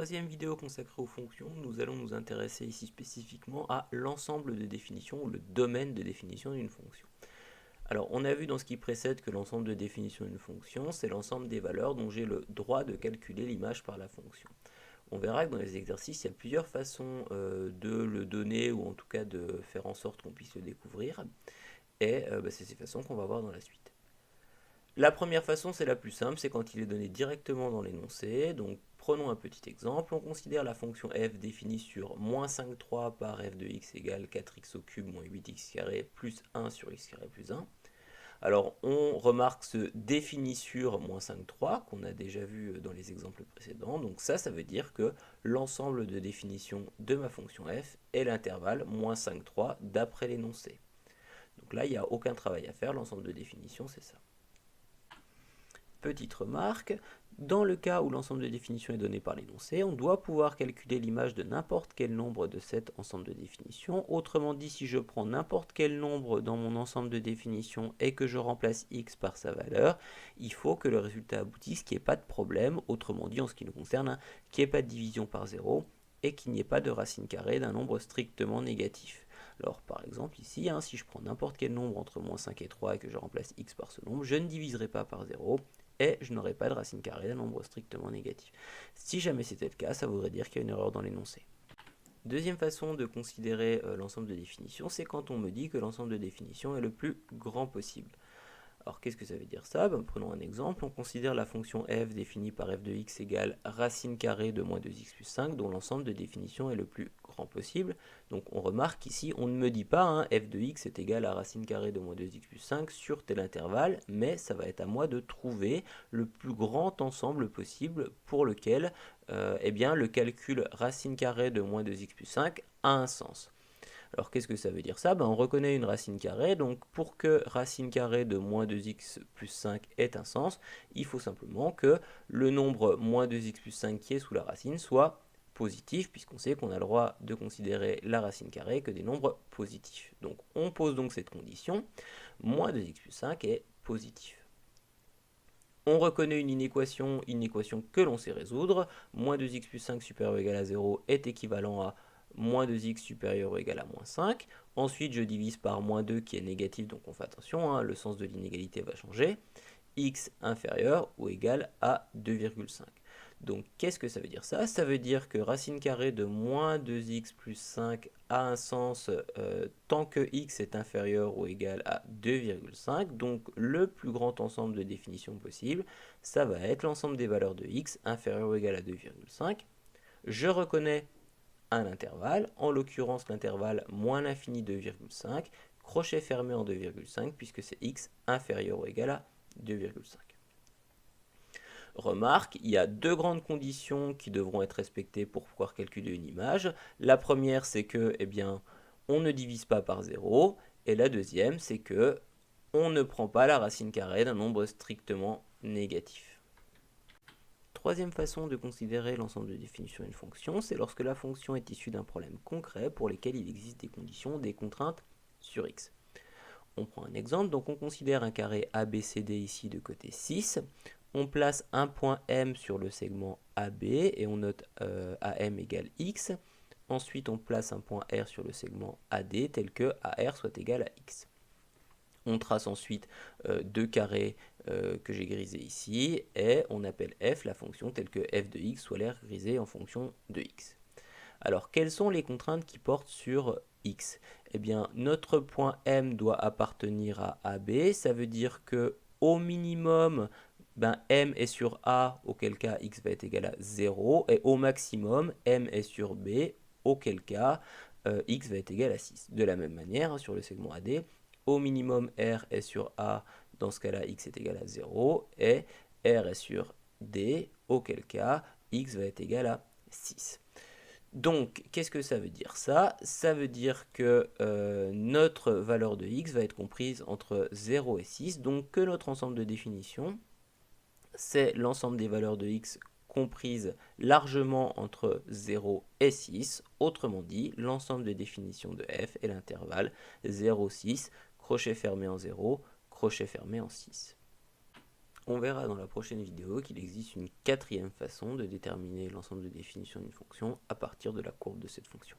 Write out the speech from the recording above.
troisième vidéo consacrée aux fonctions, nous allons nous intéresser ici spécifiquement à l'ensemble de définitions ou le domaine de définition d'une fonction. Alors, on a vu dans ce qui précède que l'ensemble de définition d'une fonction, c'est l'ensemble des valeurs dont j'ai le droit de calculer l'image par la fonction. On verra que dans les exercices, il y a plusieurs façons de le donner ou en tout cas de faire en sorte qu'on puisse le découvrir. Et c'est ces façons qu'on va voir dans la suite. La première façon, c'est la plus simple, c'est quand il est donné directement dans l'énoncé. Donc prenons un petit exemple, on considère la fonction f définie sur moins 5,3 par f de x égale 4x au cube moins 8x carré plus 1 sur x carré plus 1. Alors on remarque ce défini sur moins 5,3 qu'on a déjà vu dans les exemples précédents. Donc ça veut dire que l'ensemble de définition de ma fonction f est l'intervalle moins 5,3 d'après l'énoncé. Donc là, il n'y a aucun travail à faire, l'ensemble de définition, c'est ça. Petite remarque, dans le cas où l'ensemble de définition est donné par l'énoncé, on doit pouvoir calculer l'image de n'importe quel nombre de cet ensemble de définition. Autrement dit, si je prends n'importe quel nombre dans mon ensemble de définition et que je remplace x par sa valeur, il faut que le résultat aboutisse, qu'il n'y ait pas de problème, autrement dit en ce qui nous concerne, qu'il n'y ait pas de division par 0 et qu'il n'y ait pas de racine carrée d'un nombre strictement négatif. Alors par exemple ici, si je prends n'importe quel nombre entre moins 5 et 3 et que je remplace x par ce nombre, je ne diviserai pas par 0 et je n'aurai pas de racine carrée d'un nombre strictement négatif. Si jamais c'était le cas, ça voudrait dire qu'il y a une erreur dans l'énoncé. Deuxième façon de considérer l'ensemble de définition, c'est quand on me dit que l'ensemble de définition est le plus grand possible. Alors qu'est-ce que ça veut dire ça? Prenons un exemple, on considère la fonction f définie par f de x égale racine carrée de moins 2x plus 5, dont l'ensemble de définition est le plus grand possible. Donc on remarque ici, on ne me dit pas f de x est égal à racine carrée de moins 2x plus 5 sur tel intervalle, mais ça va être à moi de trouver le plus grand ensemble possible pour lequel le calcul racine carrée de moins 2x plus 5 a un sens. Alors qu'est-ce que ça veut dire ça? On reconnaît une racine carrée, donc pour que racine carrée de moins 2x plus 5 ait un sens, il faut simplement que le nombre moins 2x plus 5 qui est sous la racine soit positif, puisqu'on sait qu'on a le droit de considérer la racine carrée que des nombres positifs. Donc on pose donc cette condition, moins 2x plus 5 est positif. On reconnaît une inéquation que l'on sait résoudre, moins 2x plus 5 supérieur ou égal à 0 est équivalent à moins 2x supérieur ou égal à moins 5. Ensuite, je divise par moins 2 qui est négatif, donc on fait attention, le sens de l'inégalité va changer. X inférieur ou égal à 2,5. Donc, qu'est-ce que ça veut dire ça? Ça veut dire que racine carrée de moins 2x plus 5 a un sens tant que x est inférieur ou égal à 2,5. Donc, le plus grand ensemble de définitions possible, ça va être l'ensemble des valeurs de x inférieur ou égal à 2,5. Je reconnais un intervalle, en l'occurrence l'intervalle moins l'infini 2,5, crochet fermé en 2,5 puisque c'est x inférieur ou égal à 2,5. Remarque, il y a deux grandes conditions qui devront être respectées pour pouvoir calculer une image. La première, c'est que, on ne divise pas par 0. Et la deuxième, c'est que on ne prend pas la racine carrée d'un nombre strictement négatif. Troisième façon de considérer l'ensemble de définition d'une fonction, c'est lorsque la fonction est issue d'un problème concret pour lequel il existe des conditions, des contraintes sur x. On prend un exemple, donc on considère un carré ABCD ici de côté 6. On place un point M sur le segment AB et on note AM égale X. Ensuite, on place un point R sur le segment AD tel que AR soit égal à X. On trace ensuite deux carrés que j'ai grisés ici et on appelle f la fonction telle que f de x soit l'aire grisée en fonction de x. Alors, quelles sont les contraintes qui portent sur x? Notre point M doit appartenir à AB. Ça veut dire que au minimum, M est sur A, auquel cas x va être égal à 0. Et au maximum, M est sur B, auquel cas x va être égal à 6. De la même manière, sur le segment AD, au minimum R est sur A, dans ce cas-là, x est égal à 0. Et R est sur D, auquel cas x va être égal à 6. Donc, qu'est-ce que ça veut dire ça? Ça veut dire que notre valeur de x va être comprise entre 0 et 6, donc que notre ensemble de définition, c'est l'ensemble des valeurs de x comprises largement entre 0 et 6. Autrement dit, l'ensemble de définition de f est l'intervalle 0, 6, crochet fermé en 0, crochet fermé en 6. On verra dans la prochaine vidéo qu'il existe une quatrième façon de déterminer l'ensemble de définitions d'une fonction à partir de la courbe de cette fonction.